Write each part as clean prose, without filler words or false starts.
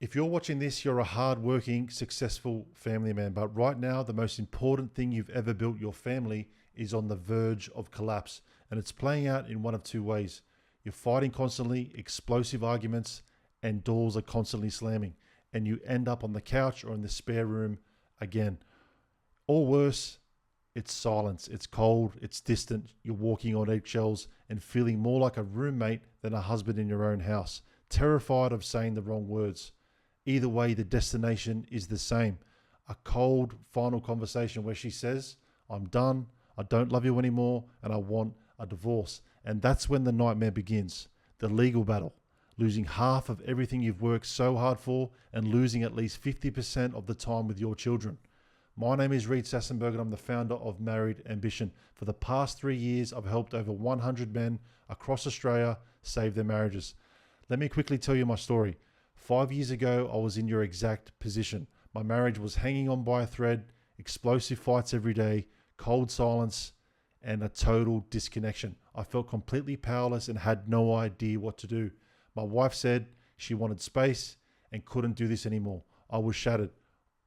If you're watching this, you're a hardworking, successful family man. But right now, the most important thing you've ever built, your family, is on the verge of collapse. And it's playing out in one of two ways. You're fighting constantly, explosive arguments, and doors are constantly slamming. And you end up on the couch or in the spare room again. Or worse, it's silence. It's cold. It's distant. You're walking on eggshells and feeling more like a roommate than a husband in your own house. Terrified of saying the wrong words. Either way, the destination is the same. A cold final conversation where she says, I'm done, I don't love you anymore, and I want a divorce. And that's when the nightmare begins. The legal battle. Losing half of everything you've worked so hard for and losing at least 50% of the time with your children. My name is Reed Sassenberg and I'm the founder of Married Ambition. For the past 3 years, I've helped over 100 men across Australia save their marriages. Let me quickly tell you my story. 5 years ago, I was in your exact position. My marriage was hanging on by a thread, explosive fights every day, cold silence, and a total disconnection. I felt completely powerless and had no idea what to do. My wife said she wanted space and couldn't do this anymore. I was shattered.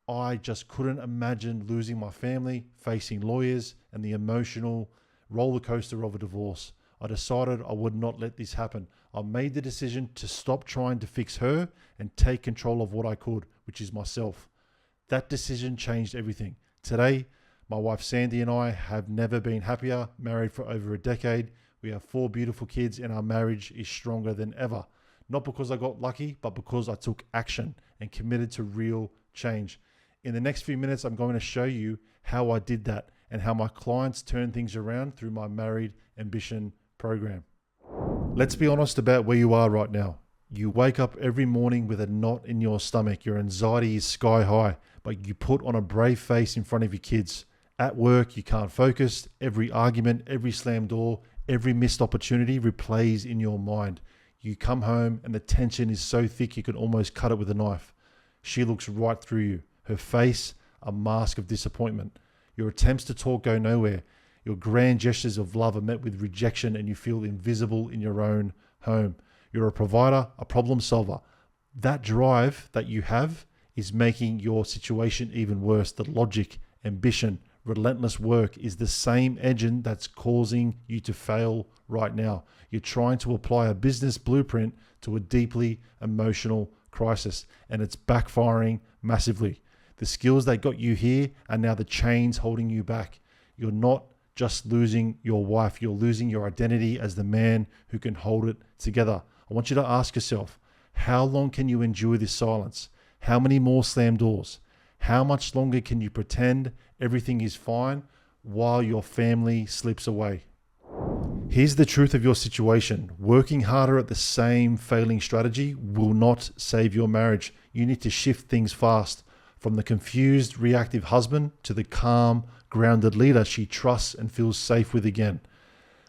I just couldn't imagine losing my family, facing lawyers, and the emotional roller coaster of a divorce. I decided I would not let this happen. I made the decision to stop trying to fix her and take control of what I could, which is myself. That decision changed everything. Today, my wife Sandy and I have never been happier, married for over a decade. We have 4 beautiful kids and our marriage is stronger than ever. Not because I got lucky, but because I took action and committed to real change. In the next few minutes, I'm going to show you how I did that and how my clients turn things around through my Married Ambition program. Let's be honest about where you are right now. You wake up every morning with a knot in your stomach. Your anxiety is sky high, but you put on a brave face in front of your kids. At work, you can't focus. Every argument, every slammed door, every missed opportunity replays in your mind. You come home and the tension is so thick you can almost cut it with a knife. She looks right through you. Her face, a mask of disappointment. Your attempts to talk go nowhere. Your grand gestures of love are met with rejection and you feel invisible in your own home. You're a provider, a problem solver. That drive that you have is making your situation even worse. The logic, ambition, relentless work is the same engine that's causing you to fail right now. You're trying to apply a business blueprint to a deeply emotional crisis and it's backfiring massively. The skills that got you here are now the chains holding you back. You're not just losing your wife, you're losing your identity as the man who can hold it together. I want you to ask yourself, how long can you endure this silence? How many more slam doors? How much longer can you pretend everything is fine while your family slips away? Here's the truth of your situation. Working harder at the same failing strategy will not save your marriage. You need to shift things fast. From the confused, reactive husband to the calm, grounded leader she trusts and feels safe with again.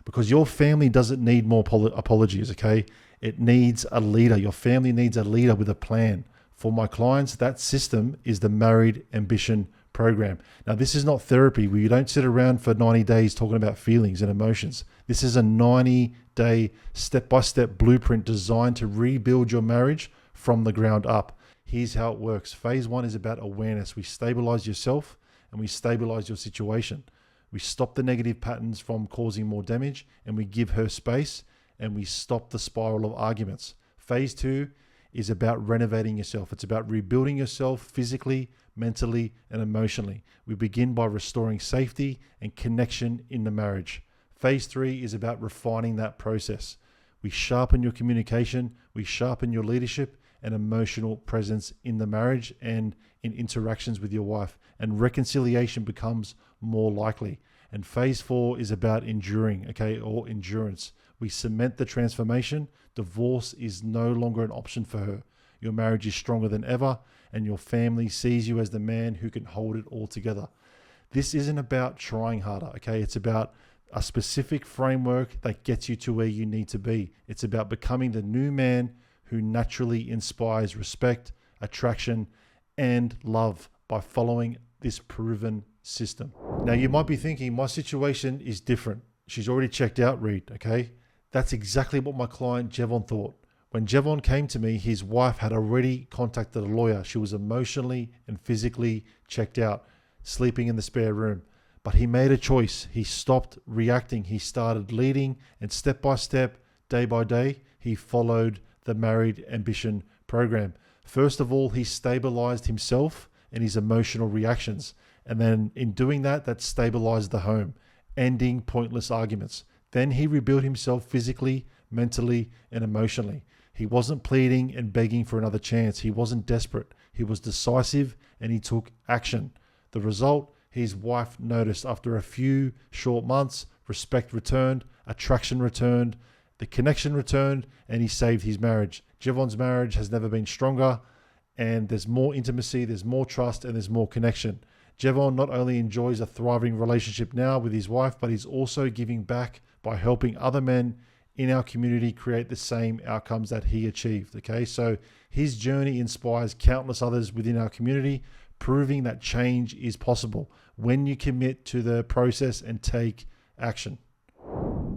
Because your family doesn't need more apologies, okay? It needs a leader. Your family needs a leader with a plan. For my clients, that system is the Married Ambition program. Now, this is not therapy where you don't sit around for 90 days talking about feelings and emotions. This is a 90-day step-by-step blueprint designed to rebuild your marriage from the ground up. Here's how it works. Phase 1 is about awareness. We stabilize yourself and we stabilize your situation. We stop the negative patterns from causing more damage and we give her space and we stop the spiral of arguments. Phase 2 is about renovating yourself. It's about rebuilding yourself physically, mentally, and emotionally. We begin by restoring safety and connection in the marriage. Phase 3 is about refining that process. We sharpen your communication, we sharpen your leadership and emotional presence in the marriage and in interactions with your wife, and reconciliation becomes more likely. And phase 4 is about enduring, okay, or endurance. We cement the transformation. Divorce is no longer an option for her. Your marriage is stronger than ever, and your family sees you as the man who can hold it all together. This isn't about trying harder, okay? It's about a specific framework that gets you to where you need to be. It's about becoming the new man who naturally inspires respect, attraction, and love by following this proven system. Now, you might be thinking, my situation is different. She's already checked out, Reed, okay? That's exactly what my client Jevon thought. When Jevon came to me, his wife had already contacted a lawyer. She was emotionally and physically checked out, sleeping in the spare room. But he made a choice. He stopped reacting. He started leading, and step by step, day by day, he followed the Married Ambition program. First of all, he stabilized himself and his emotional reactions. And then in doing that, that stabilized the home, ending pointless arguments. Then he rebuilt himself physically, mentally, and emotionally. He wasn't pleading and begging for another chance. He wasn't desperate. He was decisive and he took action. The result, his wife noticed after a few short months, respect returned, attraction returned, the connection returned, and he saved his marriage. Jevon's marriage has never been stronger, and there's more intimacy, there's more trust, and there's more connection. Jevon not only enjoys a thriving relationship now with his wife, but he's also giving back by helping other men in our community create the same outcomes that he achieved. Okay, so his journey inspires countless others within our community, proving that change is possible when you commit to the process and take action.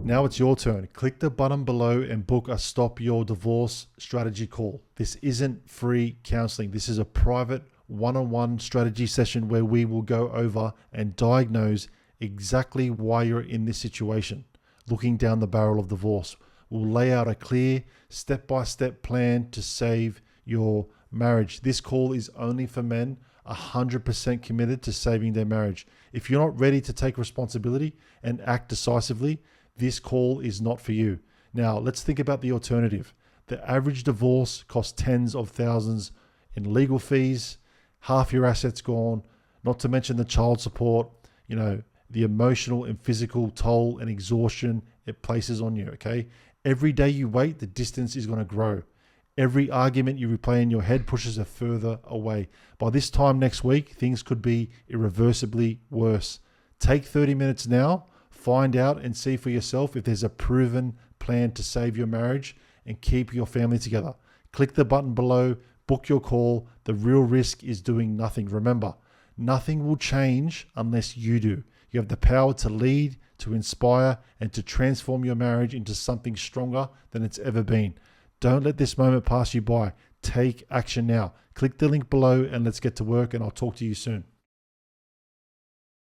Now it's your turn. Click the button below and book a Stop Your Divorce strategy call. This isn't free counseling. This is a private one-on-one strategy session where we will go over and diagnose exactly why you're in this situation, looking down the barrel of divorce. We'll lay out a clear step-by-step plan to save your marriage. This call is only for men 100% committed to saving their marriage. If you're not ready to take responsibility and act decisively, this call is not for you. Now, let's think about the alternative. The average divorce costs tens of thousands in legal fees, half your assets gone, not to mention the child support, the emotional and physical toll and exhaustion it places on you, okay? Every day you wait, the distance is going to grow. Every argument you replay in your head pushes it further away. By this time next week, things could be irreversibly worse. Take 30 minutes now, find out and see for yourself if there's a proven plan to save your marriage and keep your family together. Click the button below, book your call. The real risk is doing nothing. Remember, nothing will change unless you do. You have the power to lead, to inspire, and to transform your marriage into something stronger than it's ever been. Don't let this moment pass you by. Take action now. Click the link below and let's get to work, and I'll talk to you soon.